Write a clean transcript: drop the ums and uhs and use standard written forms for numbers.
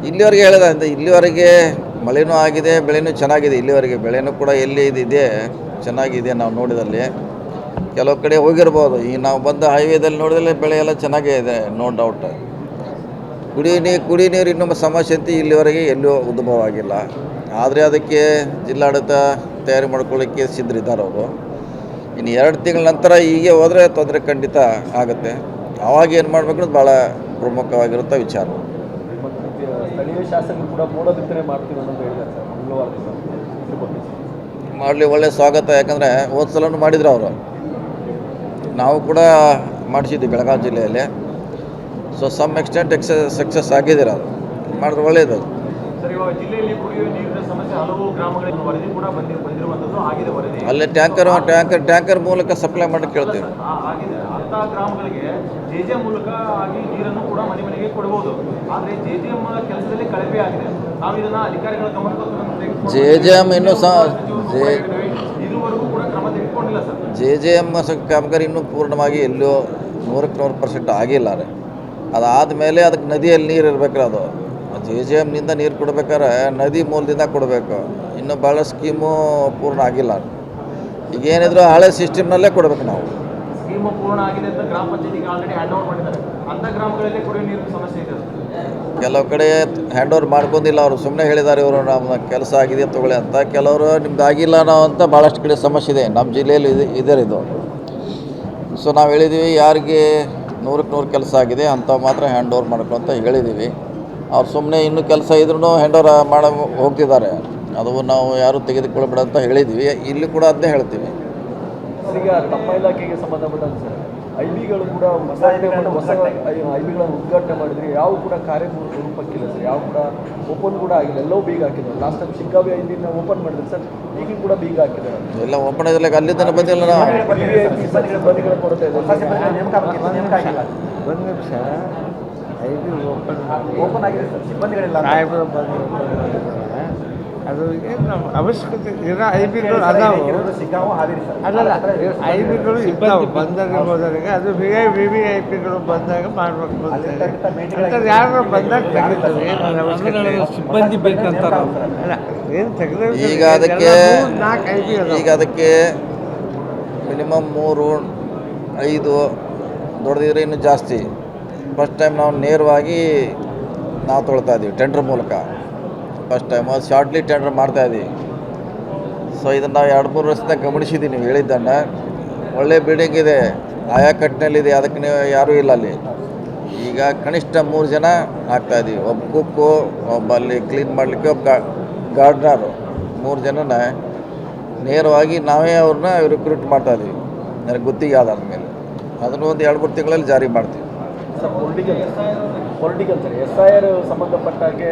ಇಲ್ಲಿವರೆಗೆ ಹೇಳಿದೆ ಅಂತ ಇಲ್ಲಿವರೆಗೆ ಮಳೆನೂ ಆಗಿದೆ, ಬೆಳೆನೂ ಚೆನ್ನಾಗಿದೆ. ಇಲ್ಲಿವರೆಗೆ ಬೆಳೆನೂ ಕೂಡ ಎಲ್ಲಿ ಇದೆ ಚೆನ್ನಾಗಿದೆ. ನಾವು ನೋಡಿದಲ್ಲಿ ಕೆಲವು ಕಡೆ ಹೋಗಿರ್ಬೋದು. ಈಗ ನಾವು ಬಂದ ಹೈವೇದಲ್ಲಿ ನೋಡಿದಲ್ಲಿ ಬೆಳೆ ಎಲ್ಲ ಚೆನ್ನಾಗೇ ಇದೆ, ನೋ ಡೌಟ್. ಕುಡಿ ನೀರು ಇನ್ನೂ ಸಮಸ್ಯೆ ಅಂತ ಇಲ್ಲಿವರೆಗೆ ಎಲ್ಲೂ ಉದ್ಭವ ಆಗಿಲ್ಲ. ಆದರೆ ಅದಕ್ಕೆ ಜಿಲ್ಲಾಡಳಿತ ತಯಾರಿ ಮಾಡ್ಕೊಳ್ಳಿಕ್ಕೆ ಸಿದ್ಧರಿದ್ದಾರೆ ಅವರು. ಇನ್ನು 2 ತಿಂಗಳ ನಂತರ ಹೀಗೆ ಹೋದರೆ ತೊಂದರೆ ಖಂಡಿತ ಆಗುತ್ತೆ. ಆವಾಗ ಏನು ಮಾಡಬೇಕು ಅನ್ನೋದು ಭಾಳ ಪ್ರಮುಖವಾಗಿರುತ್ತ ವಿಚಾರ. ಸ್ಥಳೀಯ ಶಾಸಕರು ಕೂಡ ಮೋಡ ಬಿತ್ತನೆ ಮಾಡ್ತೀವಿ ಅನ್ನೋದು ಹೇಳಿದ್ದಾರೆ ಸರ್ ಮಂಗಳವಾರದಿಂದ. ಮಾಡಲಿ, ಒಳ್ಳೆಯ ಸ್ವಾಗತ. ಯಾಕಂದರೆ ಹೋದ ಸಲನೂ ಮಾಡಿದ್ರು ಅವರು, ನಾವು ಕೂಡ ಮಾಡಿಸಿದ್ವಿ ಬೆಳಗಾವಿ ಜಿಲ್ಲೆಯಲ್ಲಿ. ಸೊ ಸಮ್ ಎಕ್ಸ್ಟೆಂಟ್ ಸಕ್ಸಸ್ ಆಗಿದ್ದೀರ, ಅದು ಮಾಡಿದ್ರೆ ಒಳ್ಳೆಯದು. ಸರ್, ಇವಾಗ ಜಿಲ್ಲೆಯಲ್ಲಿ ಕುಡಿಯುವ ನೀರಿನ ಸಮಸ್ಯೆ ಹಲವು ಗ್ರಾಮಗಳಲ್ಲಿ ವರದಿ ಕೂಡ ಬಂದಿರುವಂಥದ್ದು ಆಗಿದೆ. ವರದಿ ಅಲ್ಲೇ ಟ್ಯಾಂಕರ್ ಮೂಲಕ ಸಪ್ಲೈ ಮಾಡೋಕ್ಕೆ ಕೇಳ್ತೀವಿ. ಆಗಿದೆ. ಅಂಥ ಗ್ರಾಮಗಳಿಗೆ ಜೆ ಮೂಲಕ ಆಗಿ ನೀರನ್ನು ಕೂಡ ಮನೆ ಮನೆಗೆ ಕೊಡಬಹುದು. ಆದರೆ ಜೆ ಕೆಲಸದಲ್ಲಿ ಕಳಪೆ ಆಗಿದೆ. ನಾವು ಇದನ್ನು ಅಧಿಕಾರಿಗಳ ಗಮನಕ್ಕೆ ಜೆ.ಎಮ್ ಇನ್ನೂ ಇದುವರೆಗೂ ಕೂಡ ಕ್ರಮ ತೆಗೆದುಕೊಂಡಿಲ್ಲ ಸರ್. ಜೆ.ಎಮ್ ಕಾಮಗಾರಿ ಇನ್ನೂ ಪೂರ್ಣವಾಗಿ ಎಲ್ಲೂ 100% ಆಗಿಲ್ಲ ರೀ. ಅದಾದಮೇಲೆ ಅದಕ್ಕೆ ನದಿಯಲ್ಲಿ ನೀರು ಇರಬೇಕ್ರಿ. ಅದು ಜೆ.ಎಮ್ನಿಂದ ನೀರು ಕೊಡ್ಬೇಕಾದ್ರೆ ನದಿ ಮೂಲದಿಂದ ಕೊಡಬೇಕು. ಇನ್ನೂ ಭಾಳ ಸ್ಕೀಮು ಪೂರ್ಣ ಆಗಿಲ್ಲ. ಈಗೇನಿದ್ರು ಹಳೆ ಸಿಸ್ಟಮ್ನಲ್ಲೇ ಕೊಡಬೇಕು ನಾವು. ಸ್ಕೀಮು ಪೂರ್ಣ ಆಗಿದೆ ಅಂತ ಗ್ರಾಮ ಪಂಚಾಯತಿಗೆ ಆಲ್ರೆಡಿ ಹ್ಯಾಂಡ್ ಓವರ್ ಮಾಡಿದ್ದಾರೆ. ಅಂಥ ಗ್ರಾಮಗಳಲ್ಲಿ ಕುಡಿಯುವ ನೀರಿನ ಸಮಸ್ಯೆ ಇದೆ. ಕೆಲವು ಕಡೆ ಹ್ಯಾಂಡ್ ಓವರ್ ಮಾಡ್ಕೊಂಡಿಲ್ಲ, ಅವರು ಸುಮ್ಮನೆ ಹೇಳಿದ್ದಾರೆ ಇವರು ನಮ್ಮ ಕೆಲಸ ಆಗಿದೆ ತೊಗೊಳ್ಳಿ ಅಂತ. ಕೆಲವರು ನಿಮ್ದು ಆಗಿಲ್ಲ ನಾವು ಅಂತ ಭಾಳಷ್ಟು ಕಡೆ ಸಮಸ್ಯೆ ಇದೆ. ನಮ್ಮ ಜಿಲ್ಲೆಯಲ್ಲಿ ಇದೆ ಇದು. ಸೊ ನಾವು ಹೇಳಿದ್ದೀವಿ, ಯಾರಿಗೆ 100% ಕೆಲಸ ಆಗಿದೆ ಅಂಥವು ಮಾತ್ರ ಹ್ಯಾಂಡ್ ಓವರ್ ಮಾಡ್ಕೊಂತ ಹೇಳಿದ್ದೀವಿ. ಅವ್ರು ಸುಮ್ಮನೆ ಇನ್ನೂ ಕೆಲಸ ಇದ್ರೂ ಹ್ಯಾಂಡ್ ಓವರ್ ಮಾಡೋ ಹೋಗ್ತಿದ್ದಾರೆ. ಅದು ನಾವು ಯಾರು ತೆಗೆದುಕೊಳ್ಬೇಡ ಅಂತ ಹೇಳಿದ್ವಿ. ಇಲ್ಲಿ ಕೂಡ ಅದನ್ನೇ ಹೇಳ್ತೀವಿ. ಈಗ ತಮ್ಮ ಇಲಾಖೆಗೆ ಸಂಬಂಧಪಟ್ಟಂತೆ ಸರ್, ಐಬಿಗಳು ಕೂಡ ಹೊಸ ಐಬಿಗಳನ್ನು ಉದ್ಘಾಟನೆ ಮಾಡಿದ್ರೆ ಯಾವ ಕೂಡ ಕಾರ್ಯರೂಪಕ್ಕಿಲ್ಲ ಸರ್. ಯಾವ ಕೂಡ ಓಪನ್ ಕೂಡ ಆಗಿಲ್ಲ. ಎಲ್ಲವೂ ಬೀಗ ಹಾಕಿದ್ದಾರೆ. ಲಾಸ್ಟ್ ಟೈಮ್ ಶಿಗ್ಗಾವಿ ಐಬಿನ ಓಪನ್ ಮಾಡಿದ್ರು ಸರ್, ಈಗಲೂ ಕೂಡ ಬೀಗ ಹಾಕಿದ್ದಾರೆ. ಎಲ್ಲ ಓಪನ್ ಇದ್ರಲ್ಲಿ ಅಲ್ಲಿಂದ ಬಂದಿಲ್ಲ ನಾವು. ಸಿಬ್ಬಂದಿಗಳ ಕೊರತೆ ಇದೆ. ಒಂದು ನಿಮಿಷ, ಐಬಿ ಓಪನ್ ಆಗಿದೆ ಸರ್, ಸಿಬ್ಬಂದಿಗಳಿಲ್ಲ. ಸಾಹೇಬರು ಬಂದು ಅದು ಏನು ಅವಶ್ಯಕತೆ ಇರೋ ಐಬಿಗಳು ಅದಾವು. ಅಲ್ಲಲ್ಲ, ಐಬಿಗಳು ಇರ್ತಾವೆ ಬಂದಾಗ ಹೋದವರಿಗೆ. ಅದು VVIPಗಳು ಬಂದಾಗ ಮಾಡಬೇಕು ಅಂತ ಯಾರು ಬಂದಾಗ ತೆಗಿತಾರೆ. ಏನು ಅವಶ್ಯಕತೆ ಸಿಬ್ಬಂದಿ ಬೇಕಂತ ಅಲ್ಲ, ಏನು ತೆಗೆದ ಈಗ ಅದಕ್ಕೆ ಮಿನಿಮಮ್ 3-5 ದೊಡ್ಡದಿದ್ರೆ ಇನ್ನೂ ಜಾಸ್ತಿ. ಫಸ್ಟ್ ಟೈಮ್ ನಾವು ನೇರವಾಗಿ ನಾವು ತೊಗೊಳ್ತಾ ಇದ್ದೀವಿ ಟೆಂಡರ್ ಮೂಲಕ. ಫಸ್ಟ್ ಟೈಮ್ ಅದು ಶಾರ್ಟ್ಲಿ ಟೆಂಡರ್ ಮಾಡ್ತಾಯಿದ್ದೀವಿ. ಸೊ ಇದನ್ನು ನಾವು 2-3 ವರ್ಷದಿಂದ ಗಮನಿಸಿದ್ದೀವಿ. ನೀವು ಹೇಳಿದ್ದನ್ನು ಒಳ್ಳೆ ಬಿಲ್ಡಿಂಗ್ ಇದೆ, ಆಯಾ ಕಟ್ಟಿನಲ್ಲಿದೆ, ಅದಕ್ಕೆ ನೀವು ಯಾರೂ ಇಲ್ಲ ಅಲ್ಲಿ. ಈಗ ಕನಿಷ್ಠ 3 ಜನ ಹಾಕ್ತಾಯಿದ್ದೀವಿ. ಒಬ್ಬ ಕುಕ್ಕು, ಒಬ್ಬ ಅಲ್ಲಿ ಕ್ಲೀನ್ ಮಾಡಲಿಕ್ಕೆ, ಒಬ್ಬ ಗಾರ್ಡ್ನರು, 3 ಜನನ ನೇರವಾಗಿ ನಾವೇ ಅವ್ರನ್ನ ರಿಕ್ರೂಟ್ ಮಾಡ್ತಾಯಿದ್ದೀವಿ ನನಗೆ ಗುತ್ತಿಗೆ ಆಧಾರದ ಮೇಲೆ. ಅದನ್ನು ಒಂದು 2-3 ತಿಂಗಳಲ್ಲಿ ಜಾರಿ ಮಾಡ್ತೀವಿ. Sir, political sir, SIR ಸಂಬಂಧಪಟ್ಟಾಗೆ